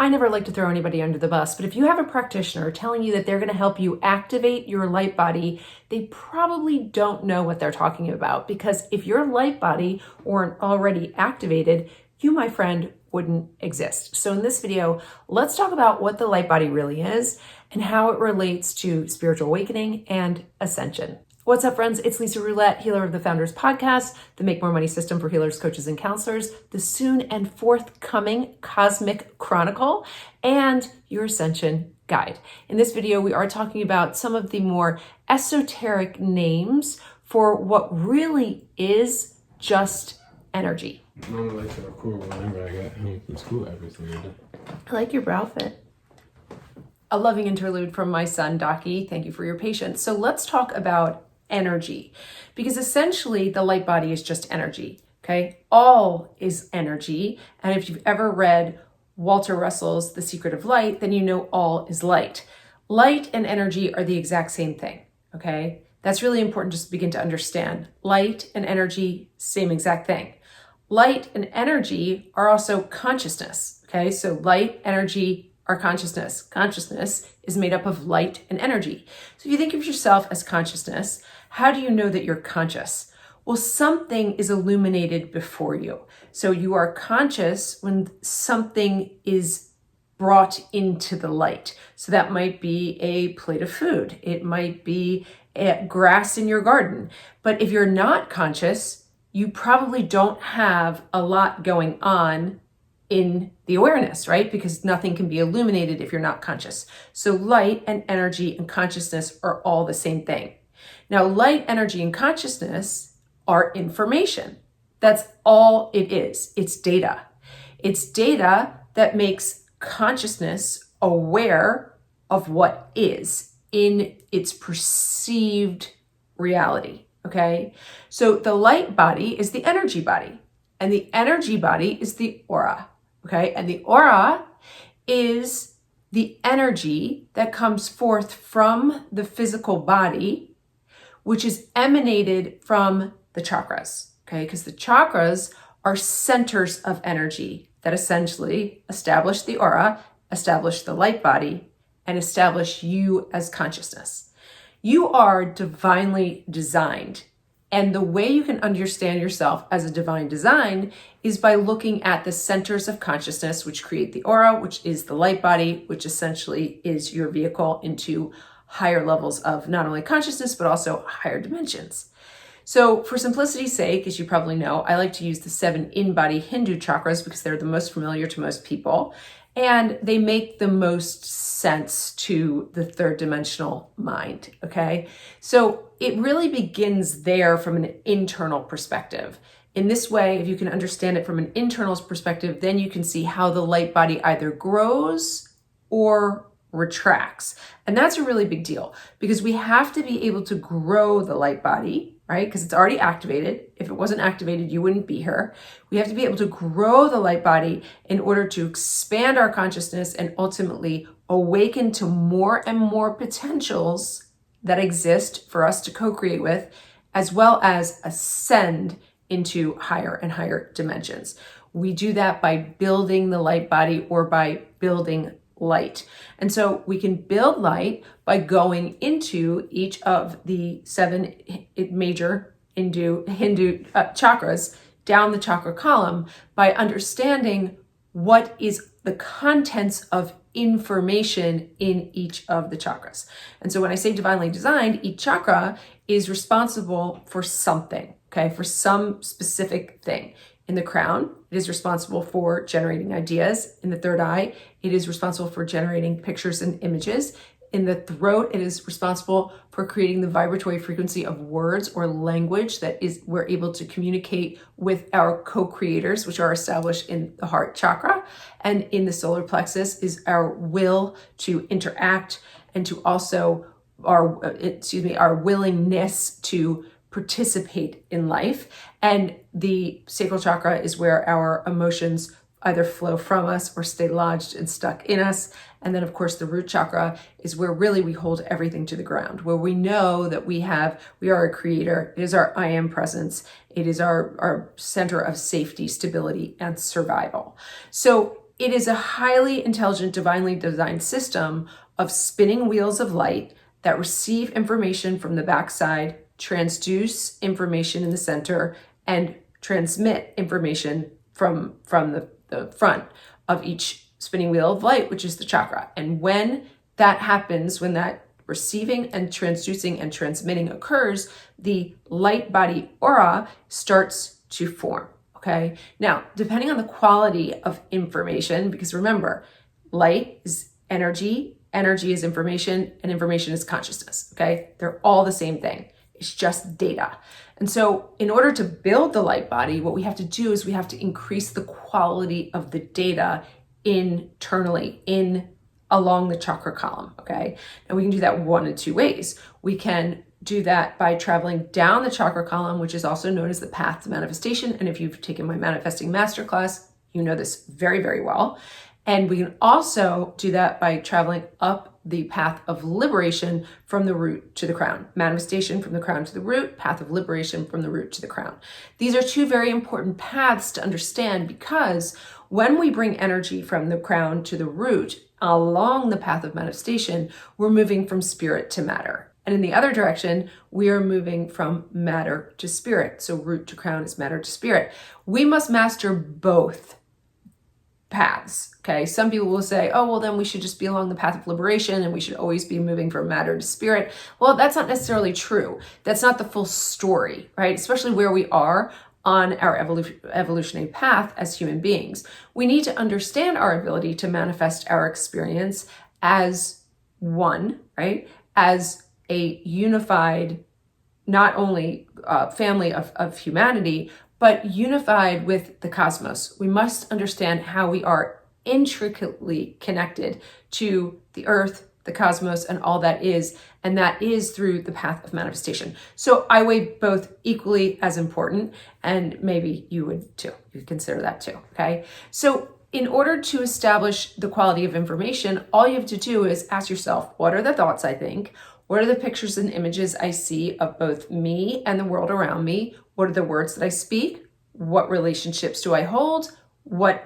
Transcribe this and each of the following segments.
I never like to throw anybody under the bus, but if you have a practitioner telling you that they're going to help you activate your light body, they probably don't know what they're talking about, because if your light body weren't already activated, you, my friend, wouldn't exist. So in this video, let's talk about what the light body really is and how it relates to spiritual awakening and ascension. What's up, friends? It's Lisa Roulette, healer of the Founders Podcast, the Make More Money system for healers, coaches, and counselors, the soon and forthcoming Cosmic Chronicle, and your Ascension Guide. In this video, we are talking about some of the more esoteric names for what really is just energy. I like to record whenever I got home from school every single day. I like your brow fit. A loving interlude from my son, Docky. Thank you for your patience. So let's talk about energy, because essentially the light body is just energy, okay? All is energy. And if you've ever read Walter Russell's The Secret of Light, then you know all is light. Light and energy are the exact same thing, okay? That's really important just to begin to understand. Light and energy, same exact thing. Light and energy are also consciousness, okay? So light, energy, our consciousness. Consciousness is made up of light and energy. So if you think of yourself as consciousness, how do you know that you're conscious? Well, something is illuminated before you. So you are conscious when something is brought into the light. So that might be a plate of food. It might be grass in your garden. But if you're not conscious, you probably don't have a lot going on in the awareness, right? Because nothing can be illuminated if you're not conscious. So light and energy and consciousness are all the same thing. Now, light, energy, and consciousness are information. That's all it is. It's data. It's data that makes consciousness aware of what is in its perceived reality, okay? So the light body is the energy body, and the energy body is the aura. Okay, and the aura is the energy that comes forth from the physical body, which is emanated from the chakras, okay? Because the chakras are centers of energy that essentially establish the aura, establish the light body, and establish you as consciousness. You are divinely designed. And the way you can understand yourself as a divine design is by looking at the centers of consciousness, which create the aura, which is the light body, which essentially is your vehicle into higher levels of not only consciousness, but also higher dimensions. So for simplicity's sake, as you probably know, I like to use the 7 in-body Hindu chakras because they're the most familiar to most people. And they make the most sense to the third dimensional mind, okay? So it really begins there from an internal perspective. In this way, if you can understand it from an internal perspective, then you can see how the light body either grows or retracts. And that's a really big deal because we have to be able to grow the light body, right? Because it's already activated. If it wasn't activated, you wouldn't be here. We have to be able to grow the light body in order to expand our consciousness and ultimately awaken to more and more potentials that exist for us to co-create with, as well as ascend into higher and higher dimensions. We do that by building the light body or by building light. And so we can build light by going into each of the 7 major Hindu chakras down the chakra column by understanding what is the contents of information in each of the chakras. And so when I say divinely designed, each chakra is responsible for something, okay, for some specific thing. In the crown, it is responsible for generating ideas. In the third eye, it is responsible for generating pictures and images. In the throat, it is responsible for creating the vibratory frequency of words or language that is we're able to communicate with our co-creators, which are established in the heart chakra. And in the solar plexus is our will to interact and to also our willingness to participate in life. And the sacral chakra is where our emotions either flow from us or stay lodged and stuck in us. And then of course the root chakra is where really we hold everything to the ground, where we know that we are a creator. It is our I am presence. It is our center of safety, stability, and survival. So it is a highly intelligent, divinely designed system of spinning wheels of light that receive information from the backside, transduce information in the center, and transmit information from the front of each spinning wheel of light, which is the chakra. And when that happens, when that receiving and transducing and transmitting occurs, the light body aura starts to form. Okay. Now, depending on the quality of information, because remember, light is energy, energy is information, and information is consciousness. Okay. They're all the same thing. It's just data. And so in order to build the light body, what we have to do is we have to increase the quality of the data internally along the chakra column. Okay. And we can do that one of two ways. We can do that by traveling down the chakra column, which is also known as the path to manifestation. And if you've taken my manifesting masterclass, you know this very, very well. And we can also do that by traveling up the path of liberation from the root to the crown. Manifestation from the crown to the root, path of liberation from the root to the crown. These are two very important paths to understand, because when we bring energy from the crown to the root along the path of manifestation, we're moving from spirit to matter. And in the other direction, we are moving from matter to spirit. So root to crown is matter to spirit. We must master both paths. Okay. Some people will say, oh, well, then we should just be along the path of liberation and we should always be moving from matter to spirit. Well, that's not necessarily true. That's not the full story, right? Especially where we are on our evolutionary path as human beings. We need to understand our ability to manifest our experience as one, right? As a unified, not only family of humanity, but unified with the cosmos. We must understand how we are intricately connected to the earth, the cosmos, and all that is, and that is through the path of manifestation. So I weigh both equally as important, and maybe you would too. You'd consider that too, okay? So in order to establish the quality of information, all you have to do is ask yourself, what are the thoughts I think? What are the pictures and images I see of both me and the world around me? What are the words that I speak? What relationships do I hold? What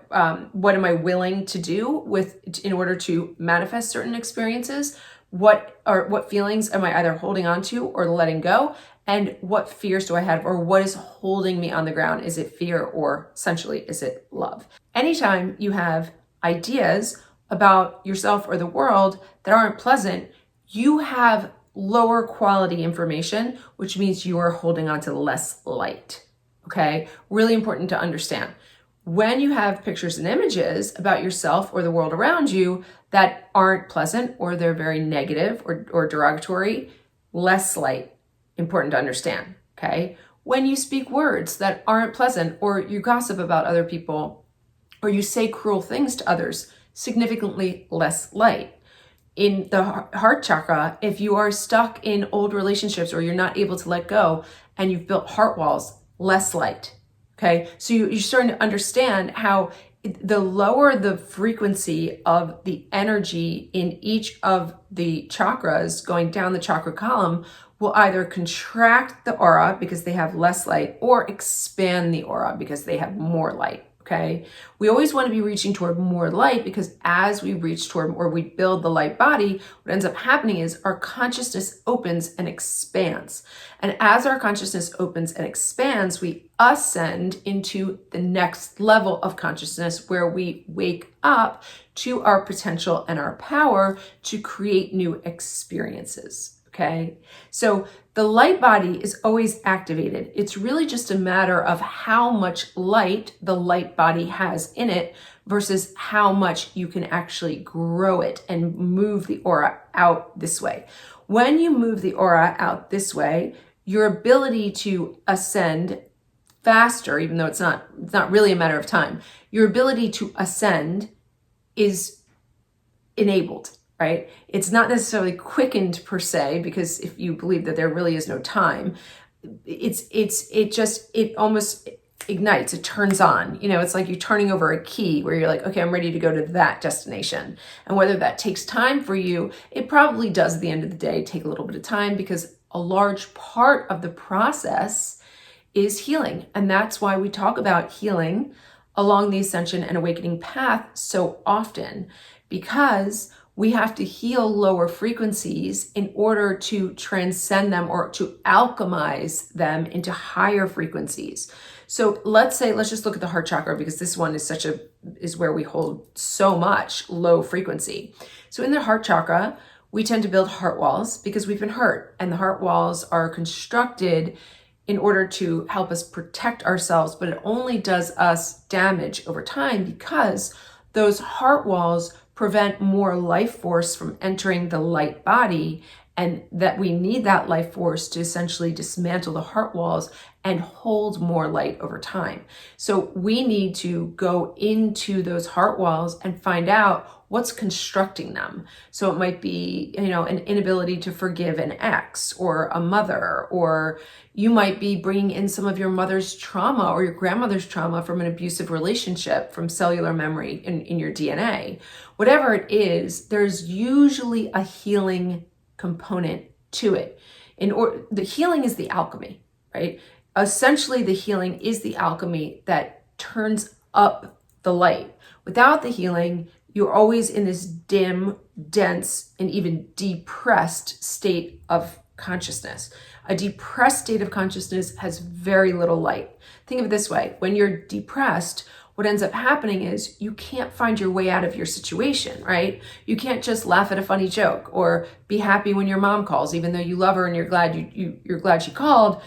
am I willing to do in order to manifest certain experiences? What feelings am I either holding on to or letting go? And what fears do I have, or what is holding me on the ground? Is it fear, or essentially, is it love? Anytime you have ideas about yourself or the world that aren't pleasant, you have lower quality information, which means you are holding on to less light. Okay? Really important to understand. When you have pictures and images about yourself or the world around you that aren't pleasant, or they're very negative or derogatory, less light. Important to understand. Okay? When you speak words that aren't pleasant, or you gossip about other people, or you say cruel things to others, significantly less light. In the heart chakra, if you are stuck in old relationships or you're not able to let go and you've built heart walls, less light. Okay. So you're starting to understand how the lower the frequency of the energy in each of the chakras going down the chakra column will either contract the aura because they have less light, or expand the aura because they have more light. Okay. We always want to be reaching toward more light, because as we reach toward, or we build the light body, what ends up happening is our consciousness opens and expands. And as our consciousness opens and expands, we ascend into the next level of consciousness, where we wake up to our potential and our power to create new experiences. Okay. So the light body is always activated. It's really just a matter of how much light the light body has in it versus how much you can actually grow it and move the aura out this way. When you move the aura out this way, your ability to ascend faster, even though it's not really a matter of time, your ability to ascend is enabled. Right? It's not necessarily quickened per se, because if you believe that there really is no time, it almost ignites, it turns on. You know, it's like you're turning over a key where you're like, okay, I'm ready to go to that destination. And whether that takes time for you, it probably does at the end of the day take a little bit of time, because a large part of the process is healing. And that's why we talk about healing along the ascension and awakening path so often because we have to heal lower frequencies in order to transcend them or to alchemize them into higher frequencies. So let's just look at the heart chakra, because this one is where we hold so much low frequency. So in the heart chakra, we tend to build heart walls because we've been hurt, and the heart walls are constructed in order to help us protect ourselves, but it only does us damage over time because those heart walls prevent more life force from entering the light body, and that we need that life force to essentially dismantle the heart walls and hold more light over time. So we need to go into those heart walls and find out what's constructing them. So it might be, an inability to forgive an ex or a mother, or you might be bringing in some of your mother's trauma or your grandmother's trauma from an abusive relationship, from cellular memory in your DNA. Whatever it is, there's usually a healing component to it. The healing is the alchemy, right? Essentially, the healing is the alchemy that turns up the light. Without the healing, you're always in this dim, dense, and even depressed state of consciousness. A depressed state of consciousness has very little light. Think of it this way. When you're depressed, what ends up happening is you can't find your way out of your situation, right? You can't just laugh at a funny joke or be happy when your mom calls, even though you love her and you're glad you're glad she called.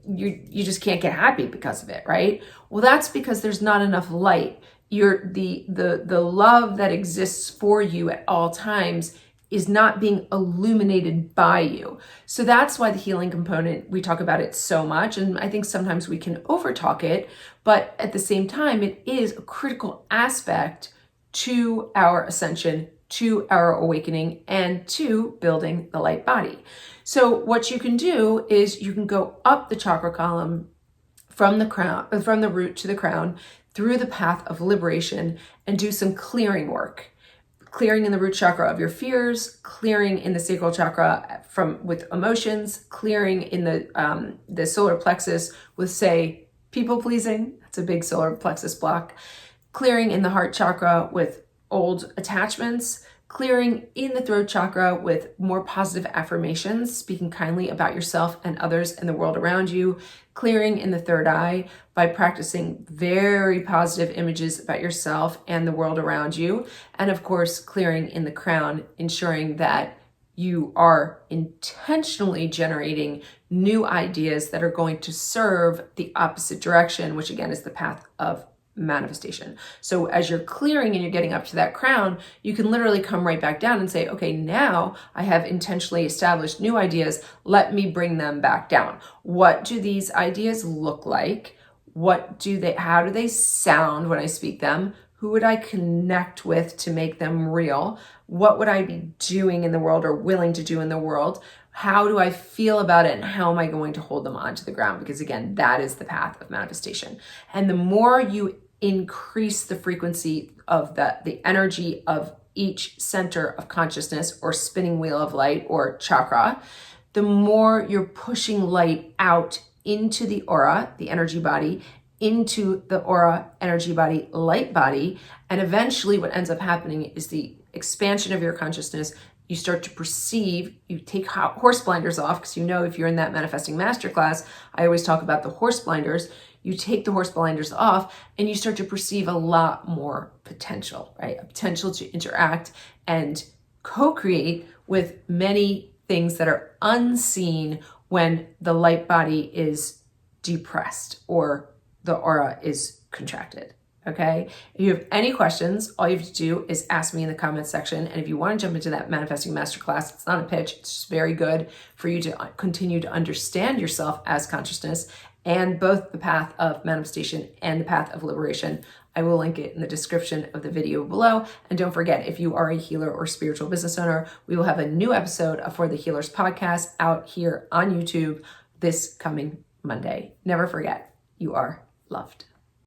You just can't get happy because of it, right? Well, that's because there's not enough light. The love that exists for you at all times is not being illuminated by you. So that's why the healing component, we talk about it so much. And I think sometimes we can overtalk it, but at the same time, it is a critical aspect to our ascension, to our awakening, and to building the light body. So what you can do is you can go up the chakra column from the root to the crown, through the path of liberation, and do some clearing work. Clearing in the root chakra of your fears, clearing in the sacral chakra with emotions, clearing in the solar plexus with, say, people pleasing. That's a big solar plexus block. Clearing in the heart chakra with old attachments, clearing in the throat chakra with more positive affirmations, speaking kindly about yourself and others and the world around you, clearing in the third eye by practicing very positive images about yourself and the world around you, and of course, clearing in the crown, ensuring that you are intentionally generating new ideas that are going to serve the opposite direction, which again is the path of manifestation. So as you're clearing and you're getting up to that crown, you can literally come right back down and say, okay, now I have intentionally established new ideas. Let me bring them back down. What do these ideas look like? How do they sound when I speak them? Who would I connect with to make them real? What would I be doing in the world or willing to do in the world? How do I feel about it, and how am I going to hold them onto the ground? Because again, that is the path of manifestation. And the more you increase the frequency of the energy of each center of consciousness or spinning wheel of light or chakra, the more you're pushing light out into the aura, the energy body, into the aura, energy body, light body. And eventually what ends up happening is the expansion of your consciousness. You start to perceive, you take horse blinders off, because if you're in that manifesting masterclass, I always talk about the horse blinders. You take the horse blinders off and you start to perceive a lot more potential, right? A potential to interact and co-create with many things that are unseen when the light body is depressed or the aura is contracted. Okay. If you have any questions, all you have to do is ask me in the comments section. And if you want to jump into that manifesting masterclass, it's not a pitch. It's just very good for you to continue to understand yourself as consciousness and both the path of manifestation and the path of liberation. I will link it in the description of the video below. And don't forget, if you are a healer or spiritual business owner, we will have a new episode of For the Healers podcast out here on YouTube this coming Monday. Never forget, you are loved.